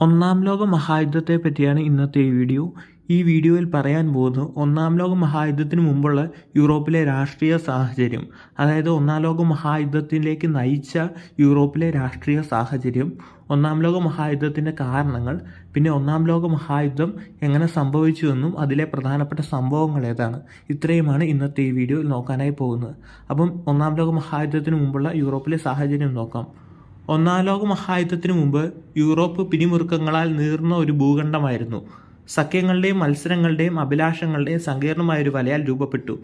ഒന്നാം ലോക മഹായുദ്ധത്തെ പറ്റിയാണ് ഇന്നത്തെ ഈ വീഡിയോ. ഈ വീഡിയോയിൽ പറയാൻ പോകുന്നത് ഒന്നാം ലോക മഹായുദ്ധത്തിന് മുമ്പുള്ള യൂറോപ്പിലെ രാഷ്ട്രീയ സാഹചര്യം, അതായത് ഒന്നാം ലോക മഹായുദ്ധത്തിലേക്ക് നയിച്ച യൂറോപ്പിലെ രാഷ്ട്രീയ സാഹചര്യം, ഒന്നാം ലോക മഹായുദ്ധത്തിൻ്റെ കാരണങ്ങൾ, പിന്നെ ഒന്നാം ലോക മഹായുദ്ധം എങ്ങനെ സംഭവിച്ചുവെന്നും അതിലെ പ്രധാനപ്പെട്ട സംഭവങ്ങൾ ഏതാണ്. ഇത്രയുമാണ് ഇന്നത്തെ ഈ വീഡിയോയിൽ നോക്കാനായി പോകുന്നത്. അപ്പം ഒന്നാം ലോക മഹായുദ്ധത്തിന് മുമ്പുള്ള യൂറോപ്പിലെ സാഹചര്യം നോക്കാം. ഒന്നാം ലോക മഹായുദ്ധത്തിനു മുമ്പ് യൂറോപ്പ് പിരിമുറുക്കങ്ങളാൽ നീർന്ന ഒരു ഭൂഖണ്ഡമായിരുന്നു. സഖ്യങ്ങളുടെയും മത്സരങ്ങളുടെയും അഭിലാഷങ്ങളുടെയും സങ്കീർണമായൊരു വലയാൽ രൂപപ്പെട്ടു.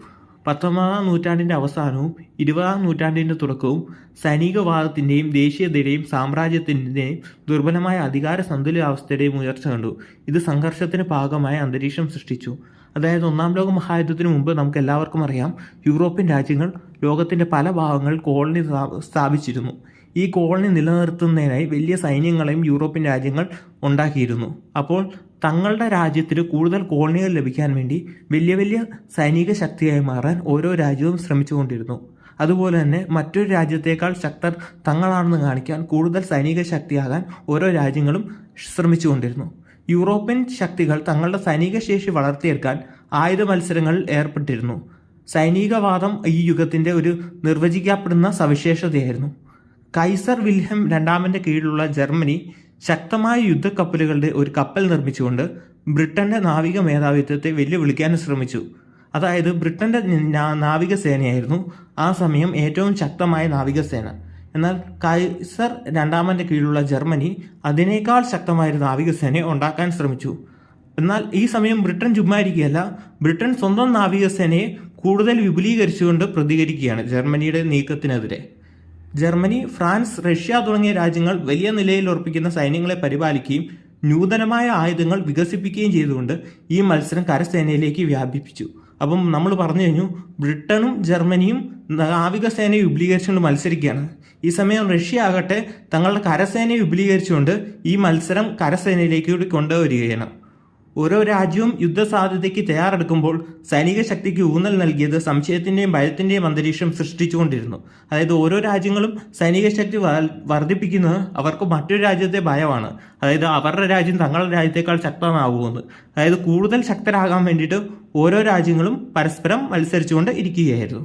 19-ാം നൂറ്റാണ്ടിൻ്റെ അവസാനവും 20-ാം നൂറ്റാണ്ടിൻ്റെ തുടക്കവും സൈനികവാദത്തിൻ്റെയും ദേശീയതയുടെയും സാമ്രാജ്യത്തിൻ്റെയും ദുർബലമായ അധികാര സന്തുലിതാവസ്ഥയുടെയും ഉയർച്ച കണ്ടു. ഇത് സംഘർഷത്തിന് പാകമായ അന്തരീക്ഷം സൃഷ്ടിച്ചു. അതായത് ഒന്നാം ലോക മഹായുദ്ധത്തിന് മുമ്പ് നമുക്ക് എല്ലാവർക്കും അറിയാം, യൂറോപ്യൻ രാജ്യങ്ങൾ ലോകത്തിൻ്റെ പല ഭാഗങ്ങളിൽ കോളനി സ്ഥാപിച്ചിരുന്നു. ഈ കോളനി നിലനിർത്തുന്നതിനായി വലിയ സൈന്യങ്ങളെയും യൂറോപ്യൻ രാജ്യങ്ങൾ ഉണ്ടാക്കിയിരുന്നു. അപ്പോൾ തങ്ങളുടെ രാജ്യത്തിന് കൂടുതൽ കോളനികൾ ലഭിക്കാൻ വേണ്ടി വലിയ വലിയ സൈനിക ശക്തിയായി മാറാൻ ഓരോ രാജ്യവും ശ്രമിച്ചുകൊണ്ടിരുന്നു. അതുപോലെ തന്നെ മറ്റൊരു രാജ്യത്തേക്കാൾ ശക്തർ തങ്ങളാണെന്ന് കാണിക്കാൻ കൂടുതൽ സൈനിക ശക്തിയാകാൻ ഓരോ രാജ്യങ്ങളും ശ്രമിച്ചുകൊണ്ടിരുന്നു. യൂറോപ്യൻ ശക്തികൾ തങ്ങളുടെ സൈനിക ശേഷി വളർത്തിയെടുക്കാൻ ആയുധ മത്സരങ്ങളിൽ ഏർപ്പെട്ടിരുന്നു. സൈനികവാദം ഈ യുഗത്തിൻ്റെ ഒരു നിർവചിക്കപ്പെടുന്ന സവിശേഷതയായിരുന്നു. കൈസർ വിൽഹം രണ്ടാമൻ്റെ കീഴിലുള്ള ജർമ്മനി ശക്തമായ യുദ്ധക്കപ്പലുകളുടെ ഒരു കപ്പൽ നിർമ്മിച്ചുകൊണ്ട് ബ്രിട്ടന്റെ നാവിക മേധാവിത്വത്തെ വെല്ലുവിളിക്കാൻ ശ്രമിച്ചു. അതായത് ബ്രിട്ടന്റെ നാവികസേനയായിരുന്നു ആ സമയം ഏറ്റവും ശക്തമായ നാവികസേന. എന്നാൽ കൈസർ രണ്ടാമൻ്റെ കീഴിലുള്ള ജർമ്മനി അതിനേക്കാൾ ശക്തമായ നാവികസേനയെ ഉണ്ടാക്കാൻ ശ്രമിച്ചു. എന്നാൽ ഈ സമയം ബ്രിട്ടൻ ചുമ്മായിരിക്കുകയല്ല, ബ്രിട്ടൻ സ്വന്തം നാവികസേനയെ കൂടുതൽ വിപുലീകരിച്ചുകൊണ്ട് പ്രതികരിക്കുകയാണ് ജർമ്മനിയുടെ നീക്കത്തിനെതിരെ. ജർമ്മനി, ഫ്രാൻസ്, റഷ്യ തുടങ്ങിയ രാജ്യങ്ങൾ വലിയ നിലയിൽ ഉറപ്പിക്കുന്ന സൈന്യങ്ങളെ പരിപാലിക്കുകയും നൂതനമായ ആയുധങ്ങൾ വികസിപ്പിക്കുകയും ചെയ്തുകൊണ്ട് ഈ മത്സരം കരസേനയിലേക്ക് വ്യാപിപ്പിച്ചു. അപ്പം നമ്മൾ പറഞ്ഞു കഴിഞ്ഞു, ബ്രിട്ടനും ജർമ്മനിയും നാവികസേനയെ വിപുലീകരിച്ചുകൊണ്ട് മത്സരിക്കുകയാണ്. ഈ സമയം റഷ്യ ആകട്ടെ തങ്ങളുടെ കരസേനയെ വിപുലീകരിച്ചുകൊണ്ട് ഈ മത്സരം കരസേനയിലേക്ക് കൂടി കൊണ്ടുവരികയാണ്. ഓരോ രാജ്യവും യുദ്ധസാധ്യതയ്ക്ക് തയ്യാറെടുക്കുമ്പോൾ സൈനിക ശക്തിക്ക് ഊന്നൽ നൽകിയത് സംശയത്തിൻ്റെയും ഭയത്തിൻ്റെയും അന്തരീക്ഷം സൃഷ്ടിച്ചുകൊണ്ടിരുന്നു. അതായത് ഓരോ രാജ്യങ്ങളും സൈനിക ശക്തി വർദ്ധിപ്പിക്കുന്നത് അവർക്ക് മറ്റൊരു രാജ്യത്തെ ഭയമാണ്. അതായത് അവരുടെ രാജ്യം തങ്ങളുടെ രാജ്യത്തേക്കാൾ ശക്തമാകുമെന്ന്. അതായത് കൂടുതൽ ശക്തരാകാൻ വേണ്ടിയിട്ട് ഓരോ രാജ്യങ്ങളും പരസ്പരം മത്സരിച്ചുകൊണ്ട് ഇരിക്കുകയായിരുന്നു.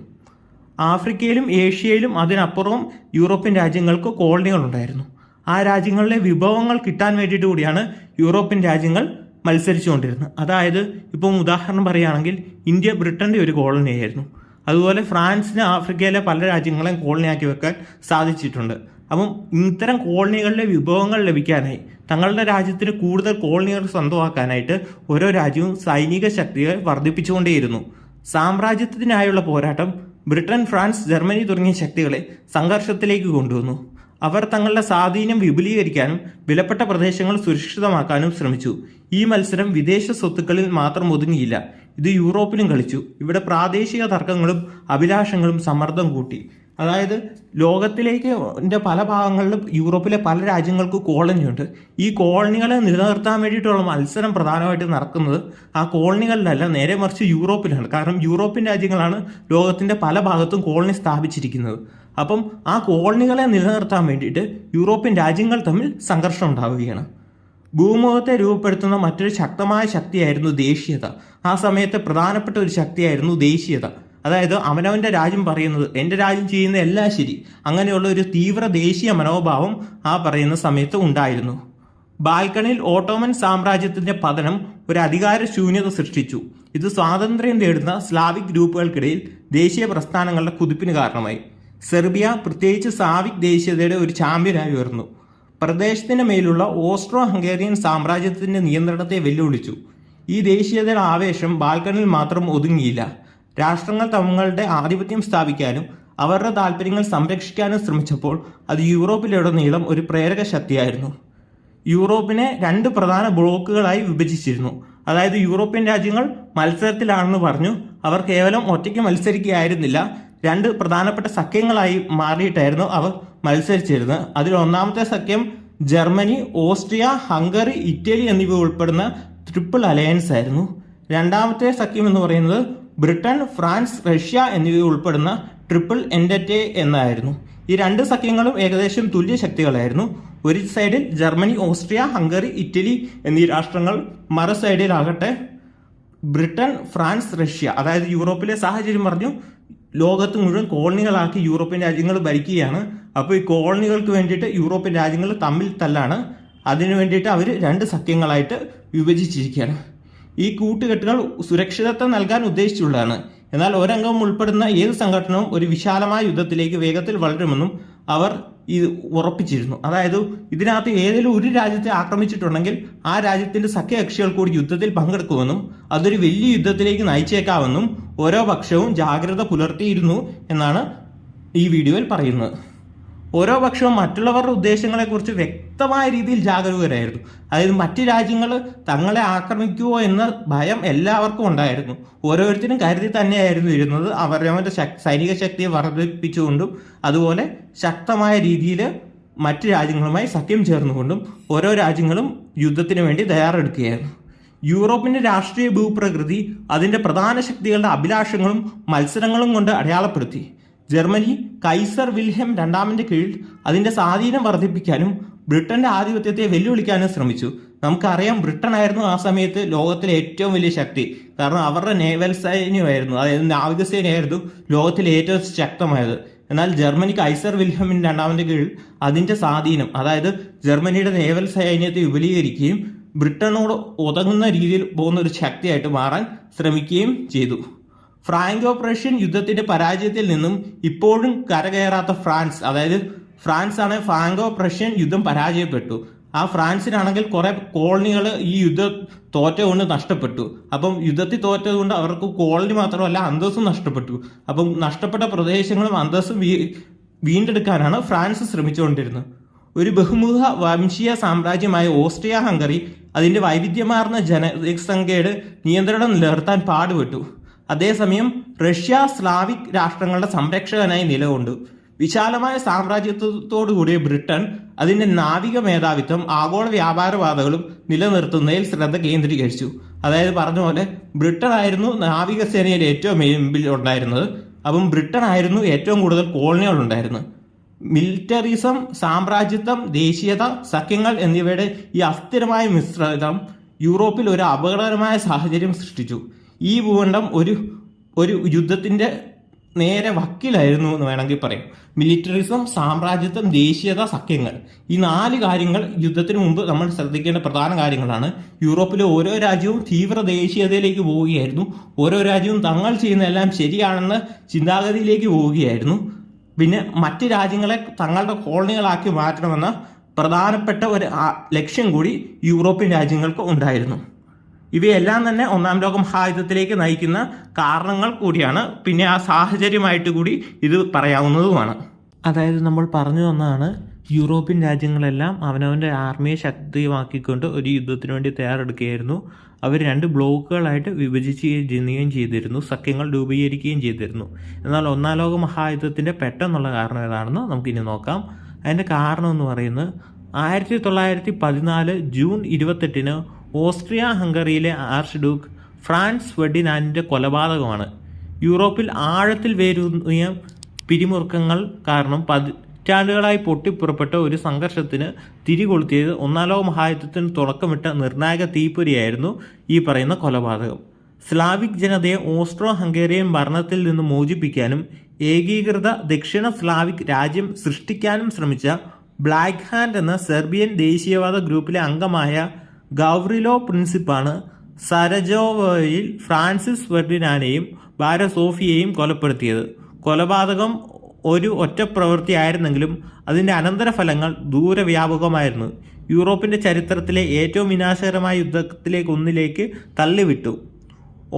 ആഫ്രിക്കയിലും ഏഷ്യയിലും അതിനപ്പുറവും യൂറോപ്യൻ രാജ്യങ്ങൾക്ക് കോളനികൾ ഉണ്ടായിരുന്നു. ആ രാജ്യങ്ങളിലെ വിഭവങ്ങൾ കിട്ടാൻ വേണ്ടിയിട്ട് കൂടിയാണ് യൂറോപ്യൻ രാജ്യങ്ങൾ മത്സരിച്ചുകൊണ്ടിരുന്നത്. അതായത് ഇപ്പം ഉദാഹരണം പറയുകയാണെങ്കിൽ ഇന്ത്യ ബ്രിട്ടൻ്റെ ഒരു കോളനിയായിരുന്നു. അതുപോലെ ഫ്രാൻസിന് ആഫ്രിക്കയിലെ പല രാജ്യങ്ങളെയും കോളനിയാക്കി വെക്കാൻ സാധിച്ചിട്ടുണ്ട്. അപ്പം ഇത്തരം കോളനികളിലെ വിഭവങ്ങൾ ലഭിക്കാനായി തങ്ങളുടെ രാജ്യത്തിന് കൂടുതൽ കോളനികൾ സ്വന്തമാക്കാനായിട്ട് ഓരോ രാജ്യവും സൈനിക ശക്തിയെ വർദ്ധിപ്പിച്ചുകൊണ്ടേയിരുന്നു. സാമ്രാജ്യത്തിനായുള്ള പോരാട്ടം ബ്രിട്ടൻ, ഫ്രാൻസ്, ജർമ്മനി തുടങ്ങിയ ശക്തികളെ സംഘർഷത്തിലേക്ക് കൊണ്ടുവന്നു. അവർ തങ്ങളുടെ സ്വാധീനം വിപുലീകരിക്കാനും വിലപ്പെട്ട പ്രദേശങ്ങൾ സുരക്ഷിതമാക്കാനും ശ്രമിച്ചു. ഈ മത്സരം വിദേശ സ്വത്തുക്കളിൽ മാത്രം ഒതുങ്ങിയില്ല, ഇത് യൂറോപ്പിലും കളിച്ചു. ഇവിടെ പ്രാദേശിക തർക്കങ്ങളും അഭിലാഷങ്ങളും സമ്മർദ്ദം കൂട്ടി. അതായത് ലോകത്തിലേക്ക് പല ഭാഗങ്ങളിലും യൂറോപ്പിലെ പല രാജ്യങ്ങൾക്ക് കോളനിയുണ്ട്. ഈ കോളനികളെ നിലനിർത്താൻ വേണ്ടിയിട്ടുള്ള മത്സരം പ്രധാനമായിട്ട് നടക്കുന്നത് ആ കോളനികളിലല്ല, നേരെ മറിച്ച് യൂറോപ്പിലാണ്. കാരണം യൂറോപ്യൻ രാജ്യങ്ങളാണ് ലോകത്തിൻ്റെ പല ഭാഗത്തും കോളനി സ്ഥാപിച്ചിരിക്കുന്നത്. അപ്പം ആ കോളനികളെ നിലനിർത്താൻ വേണ്ടിയിട്ട് യൂറോപ്യൻ രാജ്യങ്ങൾ തമ്മിൽ സംഘർഷം ഉണ്ടാവുകയാണ്. ഭൂമുഖത്തെ രൂപപ്പെടുത്തുന്ന മറ്റൊരു ശക്തമായ ശക്തിയായിരുന്നു ദേശീയത. ആ സമയത്തെ പ്രധാനപ്പെട്ട ഒരു ശക്തിയായിരുന്നു ദേശീയത. അതായത് അവനവൻ്റെ രാജ്യം പറയുന്നത് എൻ്റെ രാജ്യം ചെയ്യുന്ന എല്ലാം ശരി, അങ്ങനെയുള്ള ഒരു തീവ്ര ദേശീയ മനോഭാവം ആ പറയുന്ന സമയത്ത് ഉണ്ടായിരുന്നു. ബാൽക്കണിൽ ഓട്ടോമൻ സാമ്രാജ്യത്തിൻ്റെ പതനം ഒരു അധികാര ശൂന്യത സൃഷ്ടിച്ചു. ഇത് സ്വാതന്ത്ര്യം തേടുന്ന സ്ലാവിക് ഗ്രൂപ്പുകൾക്കിടയിൽ ദേശീയ പ്രസ്ഥാനങ്ങളുടെ കുതിപ്പിന് കാരണമായി. സെർബിയ പ്രത്യേകിച്ച് സ്ലാവിക് ദേശീയതയുടെ ഒരു ചാമ്പ്യനായി ഉയർന്നു. പ്രദേശത്തിന് മേലുള്ള ഓസ്ട്രോ ഹംഗേറിയൻ സാമ്രാജ്യത്തിൻ്റെ നിയന്ത്രണത്തെ വെല്ലുവിളിച്ചു. ഈ ദേശീയതയുടെ ആവേശം ബാൽക്കണിൽ മാത്രം ഒതുങ്ങിയില്ല. രാഷ്ട്രങ്ങൾ തങ്ങളുടെ ആധിപത്യം സ്ഥാപിക്കാനും അവരുടെ താല്പര്യങ്ങൾ സംരക്ഷിക്കാനും ശ്രമിച്ചപ്പോൾ അത് യൂറോപ്പിലുടനീളം ഒരു പ്രേരക ശക്തിയായിരുന്നു. യൂറോപ്പിനെ 2 പ്രധാന ബ്ലോക്കുകളായി വിഭജിച്ചിരുന്നു. അതായത് യൂറോപ്യൻ രാജ്യങ്ങൾ മത്സരത്തിലാണെന്ന് പറഞ്ഞു. അവർ കേവലം ഒറ്റയ്ക്ക് മത്സരിക്കുകയായിരുന്നില്ല, 2 പ്രധാനപ്പെട്ട സഖ്യങ്ങളായി മാറിയിട്ടായിരുന്നു അവർ മത്സരിച്ചിരുന്നത്. അതിൽ ഒന്നാമത്തെ സഖ്യം ജർമ്മനി, ഓസ്ട്രിയ, ഹംഗറി, ഇറ്റലി എന്നിവ ഉൾപ്പെടുന്ന ട്രിപ്പിൾ അലയൻസ് ആയിരുന്നു. രണ്ടാമത്തെ സഖ്യം എന്ന് പറയുന്നത് ബ്രിട്ടൻ, ഫ്രാൻസ്, റഷ്യ എന്നിവ ഉൾപ്പെടുന്ന ട്രിപ്പിൾ എൻറ്ററ്റെ എന്നായിരുന്നു. ഈ രണ്ട് സഖ്യങ്ങളും ഏകദേശം തുല്യ ശക്തികളായിരുന്നു. ഒരു സൈഡിൽ ജർമ്മനി, ഓസ്ട്രിയ, ഹംഗറി, ഇറ്റലി എന്നീ രാഷ്ട്രങ്ങൾ, മറു സൈഡിലാകട്ടെ ബ്രിട്ടൻ, ഫ്രാൻസ്, റഷ്യ. അതായത് യൂറോപ്പിലെ സാഹചര്യം പറഞ്ഞു, ലോകത്ത് മുഴുവൻ കോളനികളാക്കി യൂറോപ്യൻ രാജ്യങ്ങൾ ഭരിക്കുകയാണ്. അപ്പോൾ ഈ കോളനികൾക്ക് വേണ്ടിയിട്ട് യൂറോപ്യൻ രാജ്യങ്ങൾ തമ്മിൽ തല്ലാണ്. അതിനു വേണ്ടിയിട്ട് അവർ രണ്ട് സഖ്യങ്ങളായിട്ട് വിഭജിച്ചിരിക്കുകയാണ്. ഈ കൂട്ടുകെട്ടുകൾ സുരക്ഷിതത്വം നൽകാൻ ഉദ്ദേശിച്ചുള്ളതാണ്. എന്നാൽ ഒരംഗം ഉൾപ്പെടുന്ന ഏത് സംഘടനവും ഒരു വിശാലമായ യുദ്ധത്തിലേക്ക് വേഗത്തിൽ വളരുമെന്നും അവർ ഇത് ഉറപ്പിച്ചിരുന്നു. അതായത് ഇതിനകത്ത് ഏതെങ്കിലും ഒരു രാജ്യത്തെ ആക്രമിച്ചിട്ടുണ്ടെങ്കിൽ ആ രാജ്യത്തിന്റെ സഖ്യകക്ഷികൾ കൂടി യുദ്ധത്തിൽ പങ്കെടുക്കുമെന്നും അതൊരു വലിയ യുദ്ധത്തിലേക്ക് നയിച്ചേക്കാമെന്നും ഓരോ പക്ഷവും ജാഗ്രത പുലർത്തിയിരുന്നു എന്നാണ് ഈ വീഡിയോയിൽ പറയുന്നത്. ഓരോ പക്ഷവും മറ്റുള്ളവരുടെ ഉദ്ദേശങ്ങളെക്കുറിച്ച് വ്യക്തമായ രീതിയിൽ ജാഗരൂകരായിരുന്നു. അതായത് മറ്റ് രാജ്യങ്ങൾ തങ്ങളെ ആക്രമിക്കുമോ എന്ന ഭയം എല്ലാവർക്കും ഉണ്ടായിരുന്നു. ഓരോരുത്തരും കരുതി തന്നെയായിരുന്നു ഇരുന്നത്. അവരവരുടെ സൈനിക ശക്തിയെ വർദ്ധിപ്പിച്ചുകൊണ്ടും അതുപോലെ ശക്തമായ രീതിയിൽ മറ്റ് രാജ്യങ്ങളുമായി സഖ്യം ചേർന്നുകൊണ്ടും ഓരോ രാജ്യങ്ങളും യുദ്ധത്തിന് വേണ്ടി തയ്യാറെടുക്കുകയായിരുന്നു. യൂറോപ്പിന്റെ രാഷ്ട്രീയ ഭൂപ്രകൃതി അതിന്റെ പ്രധാന ശക്തികളുടെ അഭിലാഷങ്ങളും മത്സരങ്ങളും കൊണ്ട് അടയാളപ്പെടുത്തി. ജർമ്മനി കൈസർ വിൽഹെം രണ്ടാമന്റെ കീഴിൽ അതിന്റെ സ്വാധീനം വർദ്ധിപ്പിക്കാനും ബ്രിട്ടന്റെ ആധിപത്യത്തെ വെല്ലുവിളിക്കാനും ശ്രമിച്ചു. നമുക്കറിയാം, ബ്രിട്ടൻ ആയിരുന്നു ആ സമയത്ത് ലോകത്തിലെ ഏറ്റവും വലിയ ശക്തി. കാരണം അവരുടെ നേവൽ സൈന്യമായിരുന്നു, അതായത് നാവികസേനയായിരുന്നു ലോകത്തിലെ ഏറ്റവും ശക്തമായത്. എന്നാൽ ജർമ്മനി കൈസർ വിൽഹെം രണ്ടാമന്റെ കീഴിൽ അതിന്റെ സ്വാധീനം, അതായത് ജർമ്മനിയുടെ നേവൽ സൈന്യത്തെ വിപുലീകരിക്കുകയും ബ്രിട്ടനോട് ഉതകുന്ന രീതിയിൽ പോകുന്ന ഒരു ശക്തിയായിട്ട് മാറാൻ ശ്രമിക്കുകയും ചെയ്തു. ഫ്രാങ്കോ പ്രഷ്യൻ യുദ്ധത്തിന്റെ പരാജയത്തിൽ നിന്നും ഇപ്പോഴും കരകയറാത്ത ഫ്രാൻസ്, അതായത് ഫ്രാൻസ് ആണ് ഫ്രാങ്കോ പ്രഷ്യൻ യുദ്ധം പരാജയപ്പെട്ടു. ആ ഫ്രാൻസിനാണെങ്കിൽ കുറെ കോളനികൾ ഈ യുദ്ധം തോറ്റതുകൊണ്ട് നഷ്ടപ്പെട്ടു. അപ്പം യുദ്ധത്തിൽ തോറ്റതുകൊണ്ട് അവർക്ക് കോളനി മാത്രമല്ല അന്തസ്സും നഷ്ടപ്പെട്ടു. അപ്പം നഷ്ടപ്പെട്ട പ്രദേശങ്ങളും അന്തസ്സും വീണ്ടെടുക്കാനാണ് ഫ്രാൻസ് ശ്രമിച്ചുകൊണ്ടിരുന്നത്. ഒരു ബഹുമുഖ വംശീയ സാമ്രാജ്യമായ ഓസ്ട്രിയ ഹംഗറി അതിന്റെ വൈവിധ്യമാർന്ന ജനസംഖ്യയുടെ നിയന്ത്രണം നിലനിർത്താൻ പാടുപെട്ടു. അതേസമയം റഷ്യ സ്ലാവിക് രാഷ്ട്രങ്ങളുടെ സംരക്ഷകനായി നിലകൊണ്ടു. വിശാലമായ സാമ്രാജ്യത്വത്തോടുകൂടിയ ബ്രിട്ടൻ അതിന്റെ നാവിക മേധാവിത്വം ആഗോള വ്യാപാരപാതകളും നിലനിർത്തുന്നതിൽ ശ്രദ്ധ കേന്ദ്രീകരിച്ചു. അതായത് പറഞ്ഞ പോലെ ബ്രിട്ടൻ ആയിരുന്നു നാവികസേനയിൽ ഏറ്റവും മുമ്പിൽ ഉണ്ടായിരുന്നത്. അപ്പം ബ്രിട്ടൻ ആയിരുന്നു ഏറ്റവും കൂടുതൽ കോളനികൾ ഉണ്ടായിരുന്നത്. മിലിറ്ററിസം, സാമ്രാജ്യത്വം, ദേശീയത, സഖ്യങ്ങൾ എന്നിവയുടെ ഈ അസ്ഥിരമായ മിശ്രിതം യൂറോപ്പിൽ ഒരു അപകടകരമായ സാഹചര്യം സൃഷ്ടിച്ചു. ഈ ഭൂഖണ്ഡം ഒരു യുദ്ധത്തിന്റെ നേരെ വക്കിലായിരുന്നു എന്ന് വേണമെങ്കിൽ പറയാം. മിലിറ്ററിസം, സാമ്രാജ്യത്വം, ദേശീയത, സഖ്യങ്ങൾ, ഈ 4 കാര്യങ്ങൾ യുദ്ധത്തിന് മുമ്പ് നമ്മൾ ശ്രദ്ധിക്കേണ്ട പ്രധാന കാര്യങ്ങളാണ്. യൂറോപ്പിലെ ഓരോ രാജ്യവും തീവ്ര ദേശീയതയിലേക്ക് പോവുകയായിരുന്നു. ഓരോ രാജ്യവും തങ്ങൾ ചെയ്യുന്നതെല്ലാം ശരിയാണെന്ന ചിന്താഗതിയിലേക്ക് പോവുകയായിരുന്നു. പിന്നെ മറ്റ് രാജ്യങ്ങളെ തങ്ങളുടെ കോളനികളാക്കി മാറ്റണമെന്ന പ്രധാനപ്പെട്ട ഒരു ലക്ഷ്യം കൂടി യൂറോപ്യൻ രാജ്യങ്ങൾക്ക് ഉണ്ടായിരുന്നു. ഇവയെല്ലാം തന്നെ ഒന്നാം ലോക മഹായുദ്ധത്തിലേക്ക് നയിക്കുന്ന കാരണങ്ങൾ കൂടിയാണ്. പിന്നെ ആ സാഹചര്യമായിട്ട് കൂടി ഇത് പറയാവുന്നതുമാണ്. അതായത് നമ്മൾ പറഞ്ഞു വന്നതാണ്, യൂറോപ്യൻ രാജ്യങ്ങളെല്ലാം അവനവൻ്റെ ആർമിയെ ശക്തമാക്കിക്കൊണ്ട് ഒരു യുദ്ധത്തിന് വേണ്ടി തയ്യാറെടുക്കുകയായിരുന്നു. അവർ 2 ബ്ലോക്കുകളായിട്ട് വിഭജിക്കുകയും ചെയ്തിരുന്നു, സഖ്യങ്ങൾ രൂപീകരിക്കുകയും ചെയ്തിരുന്നു. എന്നാൽ ഒന്നാം ലോക മഹായുദ്ധത്തിൻ്റെ പെട്ടെന്നുള്ള കാരണം ഏതാണെന്ന് നമുക്കിനി നോക്കാം. അതിൻ്റെ കാരണം എന്ന് പറയുന്നത് 1914 ജൂൺ 28 ഓസ്ട്രിയ ഹംഗറിയിലെ ആർച്ച് ഡ്യൂക്ക് ഫ്രാൻസ് ഫെർഡിനാൻഡിൻ്റെ കൊലപാതകമാണ്. യൂറോപ്പിൽ ആഴത്തിൽ വേരൂന്നിയ പിരിമുറുക്കങ്ങൾ കാരണം പതിറ്റാണ്ടുകളായി പൊട്ടിപ്പുറപ്പെട്ട ഒരു സംഘർഷത്തിന് തിരികൊളുത്തിയത് ഒന്നാം ലോക മഹായുദ്ധത്തിന് തുടക്കമിട്ട നിർണായക തീപ്പൊരിയായിരുന്നു ഈ പറയുന്ന കൊലപാതകം. സ്ലാവിക് ജനതയെ ഓസ്ട്രോ ഹംഗേറിയൻ ഭരണത്തിൽ നിന്ന് മോചിപ്പിക്കാനും ഏകീകൃത ദക്ഷിണ സ്ലാവിക് രാജ്യം സൃഷ്ടിക്കാനും ശ്രമിച്ച ബ്ലാക്ക് ഹാൻഡ് എന്ന സെർബിയൻ ദേശീയവാദ ഗ്രൂപ്പിലെ അംഗമായ ഗൗറിലോ പ്രിൻസിപ്പാണ് സരജോവോയിൽ ഫ്രാൻസിസ് ഫെർഡിനാൻഡിനെയും ഭാര്യ സോഫിയയെയും കൊലപ്പെടുത്തിയത്. കൊലപാതകം ഒരു ഒറ്റപ്രവൃത്തിയായിരുന്നെങ്കിലും അതിൻ്റെ അനന്തരഫലങ്ങൾ ദൂരവ്യാപകമായിരുന്നു. യൂറോപ്പിൻ്റെ ചരിത്രത്തിലെ ഏറ്റവും വിനാശകരമായ യുദ്ധത്തിലേക്കൊന്നിലേക്ക് തള്ളിവിട്ടു.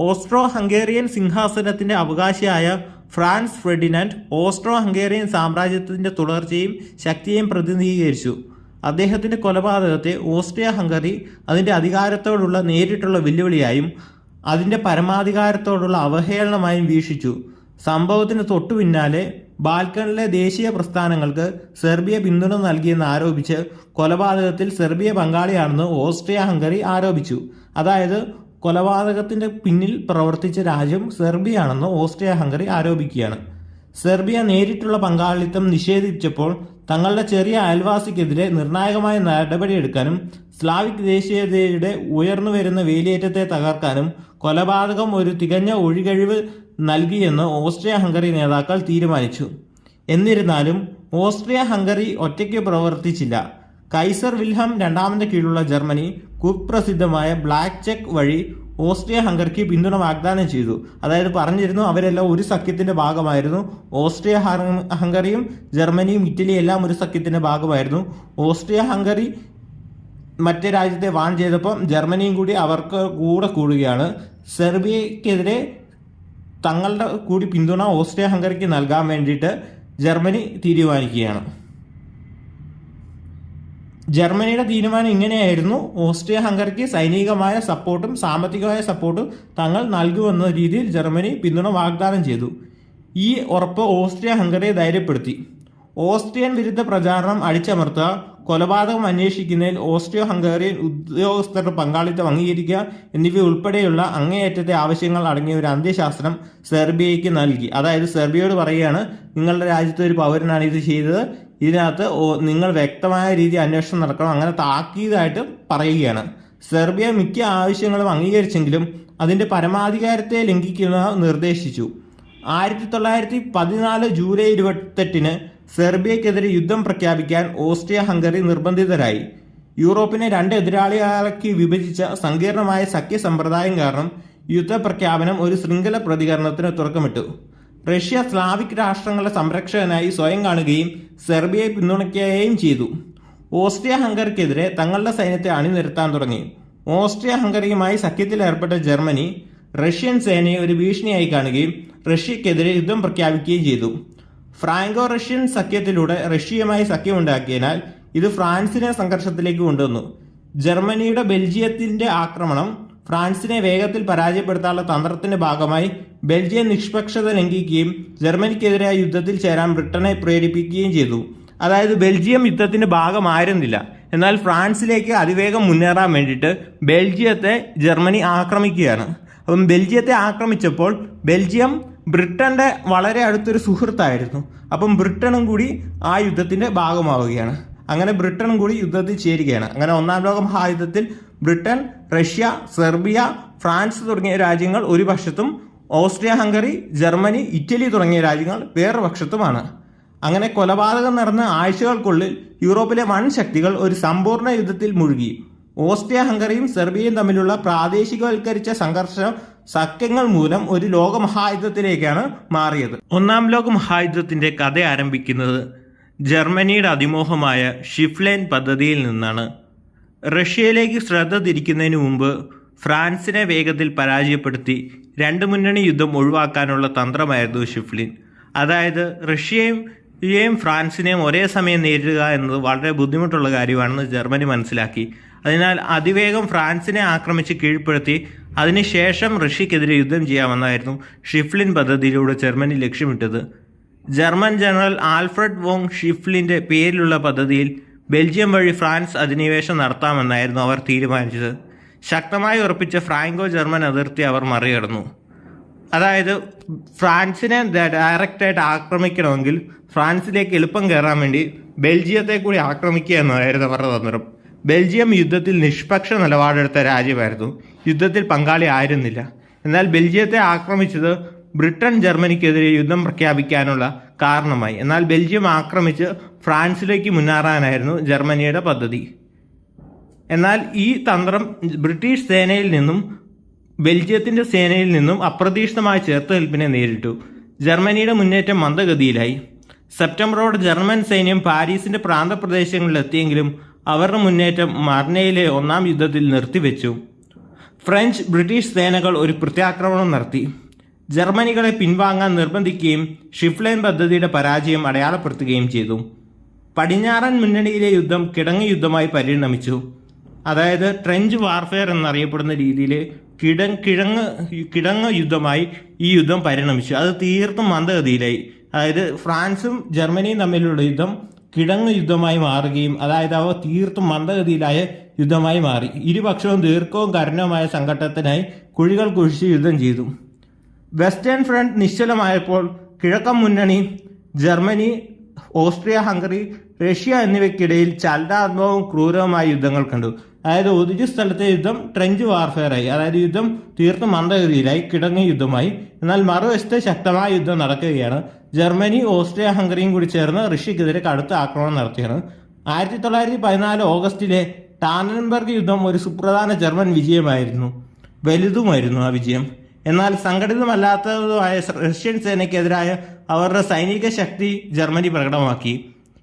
ഓസ്ട്രോ ഹംഗേറിയൻ സിംഹാസനത്തിൻ്റെ അവകാശിയായ ഫ്രാൻസ് ഫെർഡിനാൻഡ് ഓസ്ട്രോ ഹംഗേറിയൻ സാമ്രാജ്യത്തിൻ്റെ തുടർച്ചയും ശക്തിയെയും പ്രതിനിധീകരിച്ചു. അദ്ദേഹത്തിൻ്റെ കൊലപാതകത്തെ ഓസ്ട്രിയ ഹംഗറി അതിൻ്റെ അധികാരത്തോടുള്ള നേരിട്ടുള്ള വെല്ലുവിളിയായും അതിൻ്റെ പരമാധികാരത്തോടുള്ള അവഹേളനമായും വീക്ഷിച്ചു. സംഭവത്തിന് തൊട്ടു പിന്നാലെ ബാൽക്കണിലെ ദേശീയ പ്രസ്ഥാനങ്ങൾക്ക് സെർബിയ പിന്തുണ നൽകിയെന്ന് ആരോപിച്ച് കൊലപാതകത്തിൽ സെർബിയ പങ്കാളിയാണെന്ന് ഓസ്ട്രിയ ഹംഗറി ആരോപിച്ചു. അതായത് കൊലപാതകത്തിൻ്റെ പിന്നിൽ പ്രവർത്തിച്ച രാജ്യം സെർബിയാണെന്ന് ഓസ്ട്രിയ ഹംഗറി ആരോപിക്കുകയാണ്. സെർബിയ നേരിട്ടുള്ള പങ്കാളിത്തം നിഷേധിച്ചപ്പോൾ തങ്ങളുടെ ചെറിയ അയൽവാസിക്കെതിരെ നിർണായകമായ നടപടിയെടുക്കാനും സ്ലാവിക് ദേശീയതയുടെ ഉയർന്നുവരുന്ന വേലിയേറ്റത്തെ തകർക്കാനും കൊലപാതകം ഒരു തികഞ്ഞ ഒഴികഴിവ് നൽകിയെന്ന് ഓസ്ട്രിയ ഹംഗറി നേതാക്കൾ തീരുമാനിച്ചു. എന്നിരുന്നാലും ഓസ്ട്രിയ ഹംഗറി ഒറ്റയ്ക്ക് പ്രവർത്തിച്ചില്ല. കൈസർ വിൽഹം രണ്ടാമന്റെ കീഴിലുള്ള ജർമ്മനി കുപ്രസിദ്ധമായ ബ്ലാക്ക് ചെക്ക് വഴി ഓസ്ട്രിയ ഹംഗറിക്ക് പിന്തുണ വാഗ്ദാനം ചെയ്തു. അതായത് പറഞ്ഞിരുന്നു അവരെല്ലാം ഒരു സഖ്യത്തിന്റെ ഭാഗമായിരുന്നു. ഓസ്ട്രിയ ഹംഗറിയും ജർമ്മനിയും ഇറ്റലിയും എല്ലാം ഒരു സഖ്യത്തിന്റെ ഭാഗമായിരുന്നു. ഓസ്ട്രിയ ഹംഗറി മറ്റേ രാജ്യത്തെ വാൺ ചെയ്തപ്പോൾ ജർമ്മനിയും കൂടി അവർക്ക് കൂടെ കൂടുകയാണ്. സെർബിയക്കെതിരെ തങ്ങളുടെ കൂടി പിന്തുണ ഓസ്ട്രിയ ഹംഗറിക്ക് നൽകാൻ വേണ്ടിയിട്ട് ജർമ്മനി തീരുമാനിക്കുകയാണ്. ജർമ്മനിയുടെ തീരുമാനം ഇങ്ങനെയായിരുന്നു. ഓസ്ട്രിയ ഹംഗറിക്ക് സൈനികമായ സപ്പോർട്ടും സാമ്പത്തികമായ സപ്പോർട്ടും തങ്ങൾ നൽകുമെന്ന രീതിയിൽ ജർമ്മനി പിന്തുണ വാഗ്ദാനം ചെയ്തു. ഈ ഉറപ്പ് ഓസ്ട്രിയ ഹംഗറിയെ ധൈര്യപ്പെടുത്തി. ഓസ്ട്രിയൻ വിരുദ്ധ പ്രചാരണം അടിച്ചമർത്തുക, കൊലപാതകം അന്വേഷിക്കുന്നതിൽ ഓസ്ട്രിയോ ഹംഗേറിയൻ ഉദ്യോഗസ്ഥരുടെ പങ്കാളിത്തം അംഗീകരിക്കുക എന്നിവ ഉൾപ്പെടെയുള്ള അങ്ങേയറ്റത്തെ ആവശ്യങ്ങൾ അടങ്ങിയ ഒരു അന്ത്യശാസനം സെർബിയയ്ക്ക് നൽകി. അതായത് സെർബിയയോട് പറയുകയാണ്, നിങ്ങളുടെ രാജ്യത്തെ ഒരു പൗരനാണ് ഇത് ചെയ്തത്, ഇതിനകത്ത് നിങ്ങൾ വ്യക്തമായ രീതി അന്വേഷണം നടക്കണം, അങ്ങനെ താക്കീതായിട്ട് പറയുകയാണ്. സെർബിയ മിക്ക ആവശ്യങ്ങളും അംഗീകരിച്ചെങ്കിലും അതിന്റെ പരമാധികാരത്തെ ലംഘിക്കുന്ന നിർദ്ദേശിച്ചു. 1914 ജൂലൈ 28 സെർബിയക്കെതിരെ യുദ്ധം പ്രഖ്യാപിക്കാൻ ഓസ്ട്രിയ ഹംഗറി നിർബന്ധിതരായി. യൂറോപ്പിനെ രണ്ട് എതിരാളികളാക്കി വിഭജിച്ച സങ്കീർണമായ സഖ്യ സമ്പ്രദായം കാരണം യുദ്ധപ്രഖ്യാപനം ഒരു ശൃംഖല പ്രതികരണത്തിന് തുടക്കമിട്ടു. റഷ്യ സ്ലാവിക് രാഷ്ട്രങ്ങളുടെ സംരക്ഷകനായി സ്വയം കാണുകയും സെർബിയയെ പിന്തുണയ്ക്കുകയും ചെയ്തു. ഓസ്ട്രിയ ഹംഗറിക്കെതിരെ തങ്ങളുടെ സൈന്യത്തെ അണിനിരത്താൻ തുടങ്ങി. ഓസ്ട്രിയ ഹംഗറിയുമായി സഖ്യത്തിൽ ഏർപ്പെട്ട ജർമ്മനി റഷ്യൻ സേനയെ ഒരു ഭീഷണിയായി കാണുകയും റഷ്യക്കെതിരെ യുദ്ധം പ്രഖ്യാപിക്കുകയും ചെയ്തു. ഫ്രാങ്കോ റഷ്യൻ സഖ്യത്തിലൂടെ റഷ്യയുമായി സഖ്യമുണ്ടാക്കിയതിനാൽ ഇത് ഫ്രാൻസിനെ സംഘർഷത്തിലേക്ക് കൊണ്ടുവന്നു. ജർമ്മനിയുടെ ബെൽജിയത്തിന്റെ ആക്രമണം ഫ്രാൻസിനെ വേഗത്തിൽ പരാജയപ്പെടുത്താനുള്ള തന്ത്രത്തിന്റെ ഭാഗമായി ബെൽജിയം നിഷ്പക്ഷത ലംഘിക്കുകയും ജർമ്മനിക്കെതിരായ യുദ്ധത്തിൽ ചേരാൻ ബ്രിട്ടനെ പ്രേരിപ്പിക്കുകയും ചെയ്തു. അതായത് ബെൽജിയം യുദ്ധത്തിന്റെ ഭാഗമായിരുന്നില്ല, എന്നാൽ ഫ്രാൻസിലേക്ക് അതിവേഗം മുന്നേറാൻ വേണ്ടിയിട്ട് ബെൽജിയത്തെ ജർമ്മനി ആക്രമിക്കുകയാണ്. അപ്പം ബെൽജിയത്തെ ആക്രമിച്ചപ്പോൾ ബെൽജിയം ബ്രിട്ടന്റെ വളരെ അടുത്തൊരു സുഹൃത്തായിരുന്നു. അപ്പം ബ്രിട്ടനും കൂടി ആ യുദ്ധത്തിന്റെ ഭാഗമാവുകയാണ്. അങ്ങനെ ബ്രിട്ടനും കൂടി യുദ്ധത്തിൽ ചേരുകയാണ്. അങ്ങനെ ഒന്നാം ലോക മഹായുദ്ധത്തിൽ ബ്രിട്ടൻ, റഷ്യ, സെർബിയ, ഫ്രാൻസ് തുടങ്ങിയ രാജ്യങ്ങൾ ഒരു പക്ഷത്തും ഓസ്ട്രിയ ഹംഗറി, ജർമ്മനി, ഇറ്റലി തുടങ്ങിയ രാജ്യങ്ങൾ വേറൊരു പക്ഷത്തുമാണ്. അങ്ങനെ കൊലപാതകം നടന്ന ആഴ്ചകൾക്കുള്ളിൽ യൂറോപ്പിലെ വൻ ശക്തികൾ ഒരു സമ്പൂർണ്ണ യുദ്ധത്തിൽ മുഴുകി. ഓസ്ട്രിയ ഹംഗറിയും സെർബിയയും തമ്മിലുള്ള പ്രാദേശികവൽക്കരിച്ച സംഘർഷം സഖ്യങ്ങൾ മൂലം ഒരു ലോകമഹായുദ്ധത്തിലേക്കാണ് മാറിയത്. ഒന്നാം ലോക മഹായുദ്ധത്തിന്റെ കഥ ആരംഭിക്കുന്നത് ജർമ്മനിയുടെ അതിമോഹമായ ഷിഫ്ലൈൻ പദ്ധതിയിൽ നിന്നാണ്. റഷ്യയിലേക്ക് ശ്രദ്ധ തിരിക്കുന്നതിന് മുമ്പ് ഫ്രാൻസിനെ വേഗത്തിൽ പരാജയപ്പെടുത്തി രണ്ട് മുന്നണി യുദ്ധം ഒഴിവാക്കാനുള്ള തന്ത്രമായിരുന്നു ഷിഫ്ലിൻ. അതായത് റഷ്യയെയും ഫ്രാൻസിനെയും ഒരേ സമയം നേരിടുക എന്നത് വളരെ ബുദ്ധിമുട്ടുള്ള കാര്യമാണെന്ന് ജർമ്മനി മനസ്സിലാക്കി. അതിനാൽ അതിവേഗം ഫ്രാൻസിനെ ആക്രമിച്ച് കീഴ്പ്പെടുത്തി അതിനുശേഷം റഷ്യക്കെതിരെ യുദ്ധം ചെയ്യാമെന്നായിരുന്നു ഷിഫ്ലിൻ പദ്ധതിയിലൂടെ ജർമ്മനി ലക്ഷ്യമിട്ടത്. ജർമ്മൻ ജനറൽ ആൽഫ്രഡ് വോങ് ഷിഫ്ലിൻ്റെ പേരിലുള്ള പദ്ധതിയിൽ ബെൽജിയം വഴി ഫ്രാൻസ് അധിനിവേശം നടത്താമെന്നായിരുന്നു അവർ തീരുമാനിച്ചത്. ശക്തമായി ഉറപ്പിച്ച ഫ്രാങ്കോ ജർമ്മൻ അതിർത്തി അവർ മറികടന്നു. അതായത് ഫ്രാൻസിനെ ഡയറക്റ്റായിട്ട് ആക്രമിക്കണമെങ്കിൽ ഫ്രാൻസിലേക്ക് എളുപ്പം കയറാൻ വേണ്ടി ബെൽജിയത്തെ കൂടി ആക്രമിക്കുക എന്നതായിരുന്നു അവരുടെ തന്ത്രം. ബെൽജിയം യുദ്ധത്തിൽ നിഷ്പക്ഷ നിലപാടെടുത്ത രാജ്യമായിരുന്നു, യുദ്ധത്തിൽ പങ്കാളി ആയിരുന്നില്ല. എന്നാൽ ബെൽജിയത്തെ ആക്രമിച്ചത് ബ്രിട്ടൻ ജർമ്മനിക്കെതിരെ യുദ്ധം പ്രഖ്യാപിക്കാനുള്ള കാരണമായി. എന്നാൽ ബെൽജിയം ആക്രമിച്ച് ഫ്രാൻസിലേക്ക് മുന്നേറാനായിരുന്നു ജർമ്മനിയുടെ പദ്ധതി. എന്നാൽ ഈ തന്ത്രം ബ്രിട്ടീഷ് സേനയിൽ നിന്നും ബെൽജിയത്തിന്റെ സേനയിൽ നിന്നും അപ്രതീക്ഷിതമായ ചെറുത്തുനിൽപ്പിനെ നേരിട്ടു. ജർമ്മനിയുടെ മുന്നേറ്റം മന്ദഗതിയിലായി. സെപ്റ്റംബറോടെ ജർമ്മൻ സൈന്യം പാരീസിന്റെ പ്രാന്തപ്രദേശങ്ങളിലെത്തിയെങ്കിലും അവരുടെ മുന്നേറ്റം മർനയിലെ ഒന്നാം യുദ്ധത്തിൽ നിർത്തിവെച്ചു. ഫ്രഞ്ച്, ബ്രിട്ടീഷ് സേനകൾ ഒരു പ്രത്യാക്രമണം നടത്തി. ജർമ്മനികളെ പിൻവാങ്ങാൻ നിർബന്ധിക്കുകയും ഷിഫ്ലൈൻ പദ്ധതിയുടെ പരാജയം അടയാളപ്പെടുത്തുകയും ചെയ്തു. പടിഞ്ഞാറൻ മുന്നണിയിലെ യുദ്ധം കിടങ്ങ് യുദ്ധമായി പരിണമിച്ചു. അതായത് ട്രെഞ്ച് വാർഫെയർ എന്നറിയപ്പെടുന്ന രീതിയിൽ കിടങ്ങ് യുദ്ധമായി ഈ യുദ്ധം പരിണമിച്ചു. അത് തീർത്തും മന്ദഗതിയിലായി. അതായത് ഫ്രാൻസും ജർമ്മനിയും തമ്മിലുള്ള യുദ്ധം കിടങ്ങ് യുദ്ധമായി മാറുകയും അതായത് അവ തീർത്തും മന്ദഗതിയിലായ യുദ്ധമായി മാറി. ഇരുപക്ഷവും ദീർഘവും കഠിനവുമായ സംഘട്ടനത്തിനായി കുഴികൾ കുഴിച്ച് യുദ്ധം ചെയ്തു. വെസ്റ്റേൺ ഫ്രണ്ട് നിശ്ചലമായപ്പോൾ കിഴക്കൻ മുന്നണി ജർമ്മനി, ഓസ്ട്രിയ ഹംഗറി, റഷ്യ എന്നിവയ്ക്കിടയിൽ ചലനാത്മകവും ക്രൂരവുമായ യുദ്ധങ്ങൾ കണ്ടു. അതായത് ഒരു സ്ഥലത്തെ യുദ്ധം ട്രെഞ്ച് വാർഫെയറായി, അതായത് യുദ്ധം തീർത്തും മന്ദഗതിയിലായി, കിടങ്ങിയ യുദ്ധമായി. എന്നാൽ മറുവശത്ത് ശക്തമായ യുദ്ധം നടക്കുകയാണ്. ജർമ്മനി, ഓസ്ട്രിയ ഹംഗറിയും കൂടി ചേർന്ന് റഷ്യക്കെതിരെ കടുത്ത ആക്രമണം നടത്തിയാണ്. 1914 ഓഗസ്റ്റിലെ ടാനൻബർഗ് യുദ്ധം ഒരു സുപ്രധാന ജർമ്മൻ വിജയമായിരുന്നു. വലുതുമായിരുന്നു ആ വിജയം. എന്നാൽ സംഘടിതമല്ലാത്തതുമായ റഷ്യൻ സേനയ്ക്കെതിരായ അവരുടെ സൈനിക ശക്തി ജർമ്മനി പ്രകടമാക്കി.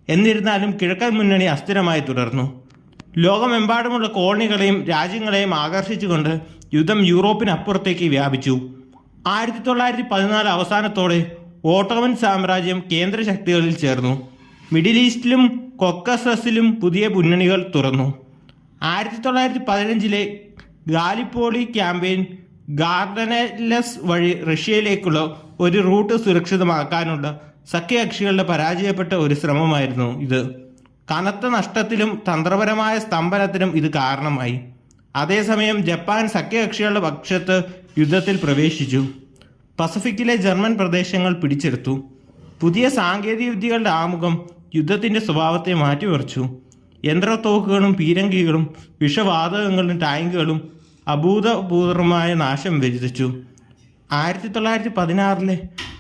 എന്നിരുന്നാലും കിഴക്കൻ മുന്നണി അസ്ഥിരമായി തുടർന്നു. ലോകമെമ്പാടുമുള്ള കോളനികളെയും രാജ്യങ്ങളെയും ആകർഷിച്ചുകൊണ്ട് യുദ്ധം യൂറോപ്പിനപ്പുറത്തേക്ക് വ്യാപിച്ചു. 1914 അവസാനത്തോടെ ഓട്ടോമൻ സാമ്രാജ്യം കേന്ദ്ര ശക്തികളിൽ ചേർന്നു. മിഡിൽ ഈസ്റ്റിലും കൊക്കസസിലും പുതിയ മുന്നണികൾ തുറന്നു. 1915 ഗാലിപ്പോളി ക്യാമ്പയിൻ ഗാർഡനെല്ലസ് വഴി റഷ്യയിലേക്കുള്ള ഒരു റൂട്ട് സുരക്ഷിതമാക്കാനുള്ള സഖ്യകക്ഷികളുടെ പരാജയപ്പെട്ട ഒരു ശ്രമമായിരുന്നു ഇത്. കനത്ത നഷ്ടത്തിലും തന്ത്രപരമായ സ്തംഭനത്തിനും ഇത് കാരണമായി. അതേസമയം ജപ്പാൻ സഖ്യകക്ഷികളുടെ പക്ഷത്ത് യുദ്ധത്തിൽ പ്രവേശിച്ചു. പസഫിക്കിലെ ജർമ്മൻ പ്രദേശങ്ങൾ പിടിച്ചെടുത്തു. പുതിയ സാങ്കേതിക വിദ്യകളുടെ ആമുഖം യുദ്ധത്തിൻ്റെ സ്വഭാവത്തെ മാറ്റിമറിച്ചു. യന്ത്രത്തോക്കുകളും പീരങ്കികളും വിഷവാതകങ്ങളും ടാങ്കുകളും അഭൂതപൂർവമായ നാശം വിതച്ചു. 1916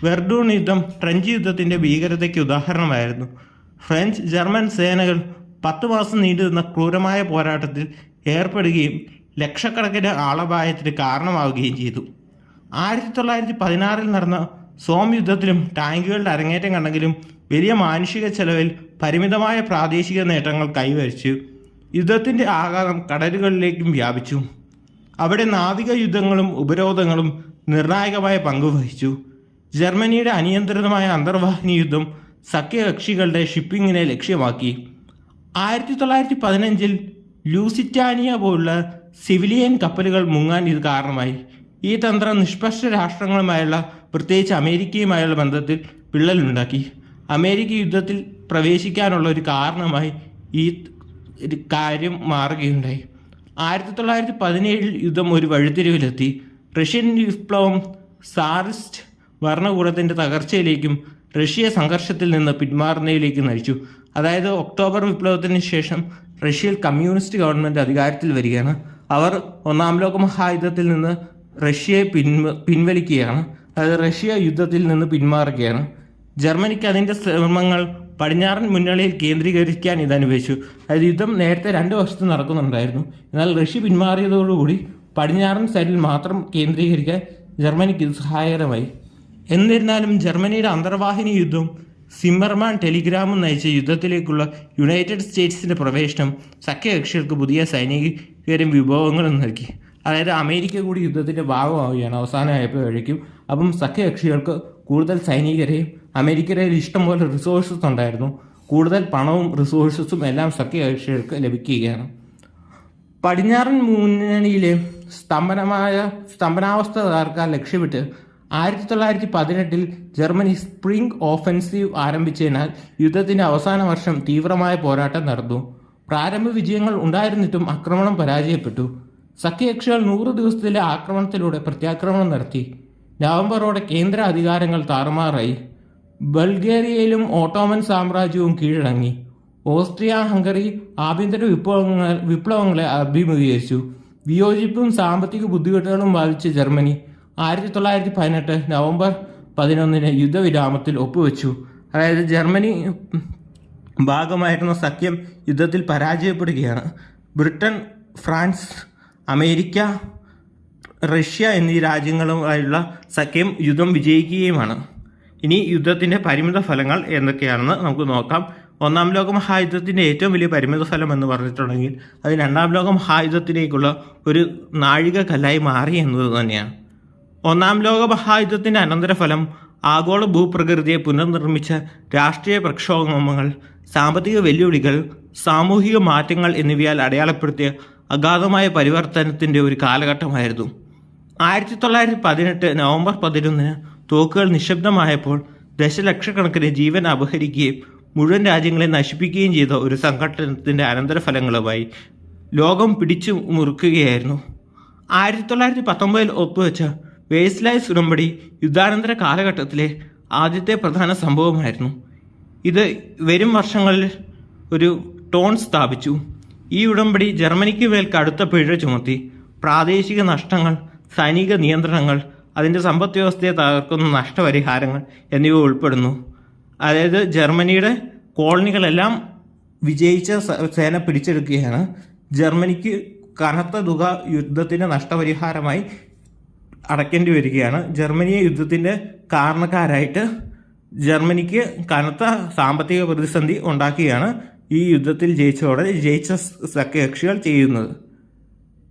വെർഡൂൺ യുദ്ധം ട്രെഞ്ച് യുദ്ധത്തിൻ്റെ ഭീകരതയ്ക്ക് ഉദാഹരണമായിരുന്നു. ഫ്രഞ്ച് ജർമ്മൻ സേനകൾ 10 മാസം നീണ്ടുനിന്ന ക്രൂരമായ പോരാട്ടത്തിൽ ഏർപ്പെടുകയും ലക്ഷക്കണക്കിന് ആളപായത്തിന് കാരണമാവുകയും ചെയ്തു. 1916 നടന്ന സോം യുദ്ധത്തിലും ടാങ്കുകളുടെ അരങ്ങേറ്റം കണ്ടെങ്കിലും വലിയ മാനുഷിക ചെലവിൽ പരിമിതമായ പ്രാദേശിക നേട്ടങ്ങൾ കൈവരിച്ചു. യുദ്ധത്തിൻ്റെ ആഘാതം കടലുകളിലേക്കും വ്യാപിച്ചു. അവിടെ നാവിക യുദ്ധങ്ങളും ഉപരോധങ്ങളും നിർണായകമായ പങ്കുവഹിച്ചു. ജർമ്മനിയുടെ അനിയന്ത്രിതമായ അന്തർവാഹിനി യുദ്ധം സഖ്യകക്ഷികളുടെ ഷിപ്പിങ്ങിനെ ലക്ഷ്യമാക്കി. 1915 ലൂസിറ്റാനിയ പോലുള്ള സിവിലിയൻ കപ്പലുകൾ മുങ്ങാൻ ഇത് കാരണമായി. ഈ തന്ത്രം നിഷ്പക്ഷ രാഷ്ട്രങ്ങളുമായുള്ള, പ്രത്യേകിച്ച് അമേരിക്കയുമായുള്ള ബന്ധത്തിൽ വിള്ളലുണ്ടാക്കി. അമേരിക്ക യുദ്ധത്തിൽ പ്രവേശിക്കാനുള്ള ഒരു കാരണമായി ഈ കാര്യം മാറുകയുണ്ടായി. 1917 യുദ്ധം ഒരു വഴിത്തിരിവിലെത്തി. റഷ്യൻ വിപ്ലവം സാറിസ്റ്റ് ഭരണകൂടത്തിൻ്റെ തകർച്ചയിലേക്കും റഷ്യ സംഘർഷത്തിൽ നിന്ന് പിന്മാറുന്നതിലേക്ക് നയിച്ചു. അതായത് ഒക്ടോബർ വിപ്ലവത്തിന് ശേഷം റഷ്യയിൽ കമ്മ്യൂണിസ്റ്റ് ഗവൺമെൻറ് അധികാരത്തിൽ വരികയാണ്. അവർ ഒന്നാം ലോക മഹായുദ്ധത്തിൽ നിന്ന് റഷ്യയെ പിൻവലിക്കുകയാണ്. അതായത് റഷ്യ യുദ്ധത്തിൽ നിന്ന് പിന്മാറുകയാണ്. ജർമ്മനിക്ക് അതിൻ്റെ ശ്രമങ്ങൾ പടിഞ്ഞാറൻ മുന്നണിയിൽ കേന്ദ്രീകരിക്കാൻ ഇത് അനുവദിച്ചു. അതായത് യുദ്ധം നേരത്തെ 2 വർഷത്ത് നടക്കുന്നുണ്ടായിരുന്നു. എന്നാൽ റഷ്യ പിന്മാറിയതോടുകൂടി പടിഞ്ഞാറൻ സൈഡിൽ മാത്രം കേന്ദ്രീകരിക്കാൻ ജർമ്മനിക്ക് ഇത് സഹായകരമായി. എന്നിരുന്നാലും ജർമ്മനിയുടെ അന്തർവാഹിനി യുദ്ധം സിമ്മർമാൻ ടെലിഗ്രാമും നയിച്ച യുദ്ധത്തിലേക്കുള്ള യുണൈറ്റഡ് സ്റ്റേറ്റ്സിൻ്റെ പ്രവേശനം സഖ്യകക്ഷികൾക്ക് പുതിയ സൈനികരും വിഭവങ്ങളും നൽകി. അതായത് അമേരിക്ക കൂടി യുദ്ധത്തിൻ്റെ ഭാഗമാവുകയാണ് അവസാനമായപ്പോഴേക്കും. അപ്പം സഖ്യകക്ഷികൾക്ക് കൂടുതൽ സൈനികരെയും അമേരിക്കയുടെ ഇഷ്ടംപോലെ റിസോഴ്സസ് ഉണ്ടായിരുന്നു. കൂടുതൽ പണവും റിസോഴ്സസും എല്ലാം സഖ്യകക്ഷികൾക്ക് ലഭിക്കുകയാണ്. പടിഞ്ഞാറൻ മുന്നണിയിലെ സ്തംഭനാവസ്ഥ തകർക്കാൻ ലക്ഷ്യമിട്ട് 1918 ജർമ്മനി സ്പ്രിംഗ് ഓഫൻസീവ് ആരംഭിച്ചതിനാൽ യുദ്ധത്തിൻ്റെ അവസാന വർഷം തീവ്രമായ പോരാട്ടം നടന്നു. പ്രാരംഭ വിജയങ്ങൾ ഉണ്ടായിരുന്നിട്ടും ആക്രമണം പരാജയപ്പെട്ടു. സഖ്യകക്ഷികൾ 100 ദിവസത്തിലെ ആക്രമണത്തിലൂടെ പ്രത്യാക്രമണം നടത്തി. നവംബറോടെ കേന്ദ്ര അധികാരങ്ങൾ താറുമാറായി. ബൾഗേറിയയിലും ഓട്ടോമൻ സാമ്രാജ്യവും കീഴടങ്ങി. ഓസ്ട്രിയ ഹംഗറി ആഭ്യന്തര വിപ്ലവങ്ങളെ അഭിമുഖീകരിച്ചു. വിയോജിപ്പും സാമ്പത്തിക ബുദ്ധിമുട്ടുകളും ബാധിച്ച ജർമ്മനി 1918 നവംബർ 11 യുദ്ധവിരാമത്തിൽ ഒപ്പുവെച്ചു. അതായത് ജർമ്മനി ഭാഗമായിരുന്ന സഖ്യം യുദ്ധത്തിൽ പരാജയപ്പെടുകയാണ്. ബ്രിട്ടൻ, ഫ്രാൻസ്, അമേരിക്ക, റഷ്യ എന്നീ രാജ്യങ്ങളുമായുള്ള സഖ്യം യുദ്ധം വിജയിക്കുകയുമാണ്. ഇനി യുദ്ധത്തിൻ്റെ പരിമിത ഫലങ്ങൾ എന്തൊക്കെയാണെന്ന് നമുക്ക് നോക്കാം. ഒന്നാം ലോക മഹായുദ്ധത്തിൻ്റെ ഏറ്റവും വലിയ പരിമിത ഫലം എന്ന് പറഞ്ഞിട്ടുണ്ടെങ്കിൽ അത് രണ്ടാം ലോക മഹായുദ്ധത്തിലേക്കുള്ള ഒരു നാഴിക കല്ലായി മാറി എന്നത് തന്നെയാണ്. ഒന്നാം ലോക മഹായുദ്ധത്തിൻ്റെ അനന്തരഫലം ആഗോള ഭൂപ്രകൃതിയെ പുനർനിർമ്മിച്ച രാഷ്ട്രീയ പ്രക്ഷോഭങ്ങൾ, സാമ്പത്തിക വെല്ലുവിളികൾ, സാമൂഹിക മാറ്റങ്ങൾ എന്നിവയാൽ അടയാളപ്പെടുത്തിയ അഗാധമായ പരിവർത്തനത്തിൻ്റെ ഒരു കാലഘട്ടമായിരുന്നു. 1918 നവംബർ 11 തോക്കുകൾ നിശബ്ദമായപ്പോൾ ദശലക്ഷക്കണക്കിന് ജീവൻ അപഹരിക്കുകയും മുഴുവൻ രാജ്യങ്ങളെ നശിപ്പിക്കുകയും ചെയ്ത ഒരു സംഘട്ടനത്തിൻ്റെ അനന്തരഫലങ്ങളുമായി ലോകം പിടിച്ചു മുറുക്കുകയായിരുന്നു. 1919 ഒപ്പുവെച്ച വേഴ്സായ് ഉടമ്പടി യുദ്ധാനന്തര കാലഘട്ടത്തിലെ ആദ്യത്തെ പ്രധാന സംഭവമായിരുന്നു. ഇത് വരും വർഷങ്ങളിൽ ഒരു ടോൺ സ്ഥാപിച്ചു. ഈ ഉടമ്പടി ജർമ്മനിക്ക് മേൽ കടുത്ത പിഴ ചുമത്തി. പ്രാദേശിക നഷ്ടങ്ങൾ, സൈനിക നിയന്ത്രണങ്ങൾ, അതിൻ്റെ സമ്പദ് വ്യവസ്ഥയെ തകർക്കുന്ന നഷ്ടപരിഹാരങ്ങൾ എന്നിവ ഉൾപ്പെടുന്നു. അതായത് ജർമ്മനിയുടെ കോളനികളെല്ലാം വിജയിച്ച സേന പിടിച്ചെടുക്കുകയാണ്. ജർമ്മനിക്ക് കനത്ത തുക യുദ്ധത്തിൻ്റെ നഷ്ടപരിഹാരമായി അടയ്ക്കേണ്ടി വരികയാണ്. ജർമ്മനിയെ യുദ്ധത്തിൻ്റെ കാരണക്കാരായിട്ട് ജർമ്മനിക്ക് കനത്ത സാമ്പത്തിക പ്രതിസന്ധി ഉണ്ടാക്കുകയാണ് ഈ യുദ്ധത്തിൽ ജയിച്ച സഖ്യകക്ഷികൾ ചെയ്യുന്നത്.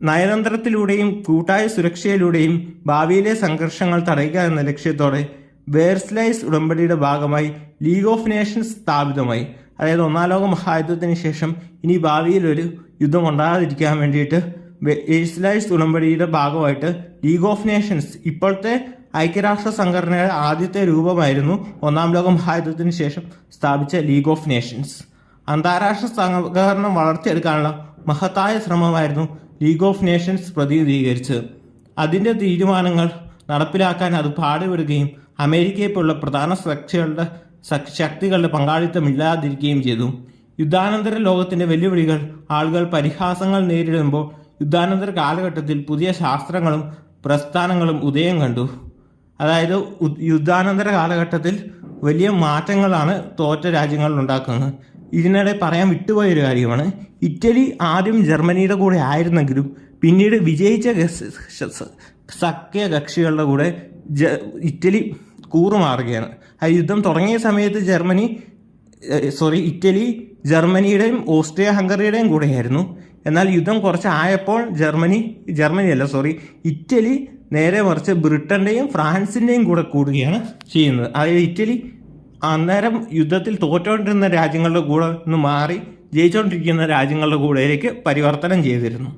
നയതന്ത്രത്തിലൂടെയും കൂട്ടായ സുരക്ഷയിലൂടെയും ഭാവിയിലെ സംഘർഷങ്ങൾ തടയുക എന്ന ലക്ഷ്യത്തോടെ വേഴ്സലൈസ് ഉടമ്പടിയുടെ ഭാഗമായി ലീഗ് ഓഫ് നേഷൻസ് സ്ഥാപിതമായി. അതായത് ഒന്നാം ലോക മഹായുദ്ധത്തിന് ശേഷം ഇനി ഭാവിയിൽ ഒരു യുദ്ധം ഉണ്ടാകാതിരിക്കാൻ വേണ്ടിയിട്ട് വേഴ്സലൈസ് ഉടമ്പടിയുടെ ഭാഗമായിട്ട് ലീഗ് ഓഫ് നേഷൻസ്, ഇപ്പോഴത്തെ ഐക്യരാഷ്ട്ര സംഘടനയുടെ ആദ്യത്തെ രൂപമായിരുന്നു ഒന്നാം ലോക മഹായുദ്ധത്തിന് ശേഷം സ്ഥാപിച്ച ലീഗ് ഓഫ് നേഷൻസ്. അന്താരാഷ്ട്ര സഹകരണം വളർത്തിയെടുക്കാനുള്ള മഹത്തായ ശ്രമമായിരുന്നു ലീഗ് ഓഫ് നേഷൻസ് പ്രതിനിധീകരിച്ചത്. അതിൻ്റെ തീരുമാനങ്ങൾ നടപ്പിലാക്കാൻ അത് പാടുപെടുകയും അമേരിക്കയെപ്പോലുള്ള പ്രധാന ശക്തികളുടെ പങ്കാളിത്തമില്ലാതിരിക്കുകയും ചെയ്തു. യുദ്ധാനന്തര ലോകത്തിൻ്റെ വെല്ലുവിളികൾ, ആളുകൾ പരിഹാസങ്ങൾ നേരിടുമ്പോൾ യുദ്ധാനന്തര കാലഘട്ടത്തിൽ പുതിയ ശാസ്ത്രങ്ങളും പ്രസ്ഥാനങ്ങളും ഉദയം കണ്ടു. അതായത് യുദ്ധാനന്തര കാലഘട്ടത്തിൽ വലിയ മാറ്റങ്ങളാണ് തോറ്റ രാജ്യങ്ങളിൽ ഉണ്ടാക്കുന്നത്. ഇതിനിടെ പറയാൻ വിട്ടുപോയൊരു കാര്യമാണ്, ഇറ്റലി ആദ്യം ജർമ്മനിയുടെ കൂടെ ആയിരുന്നെങ്കിലും പിന്നീട് വിജയിച്ച സഖ്യകക്ഷികളുടെ കൂടെ ഇറ്റലി കൂറുമാറുകയാണ്. ആ യുദ്ധം തുടങ്ങിയ സമയത്ത് ഇറ്റലി ജർമ്മനിയുടെയും ഓസ്ട്രിയ ഹംഗറിയുടെയും കൂടെയായിരുന്നു. എന്നാൽ യുദ്ധം കുറച്ചായപ്പോൾ ഇറ്റലി നേരെ മറിച്ച് ബ്രിട്ടൻ്റെയും ഫ്രാൻസിൻ്റെയും കൂടെ കൂടുകയാണ് ചെയ്യുന്നത്. അതായത് ഇറ്റലി അന്നേരം യുദ്ധത്തിൽ തോറ്റുകൊണ്ടിരുന്ന രാജ്യങ്ങളുടെ കൂടെ നിന്ന് മാറി ജയിച്ചുകൊണ്ടിരിക്കുന്ന രാജ്യങ്ങളുടെ കൂടെയിലേക്ക് പരിവർത്തനം ചെയ്തിരുന്നു.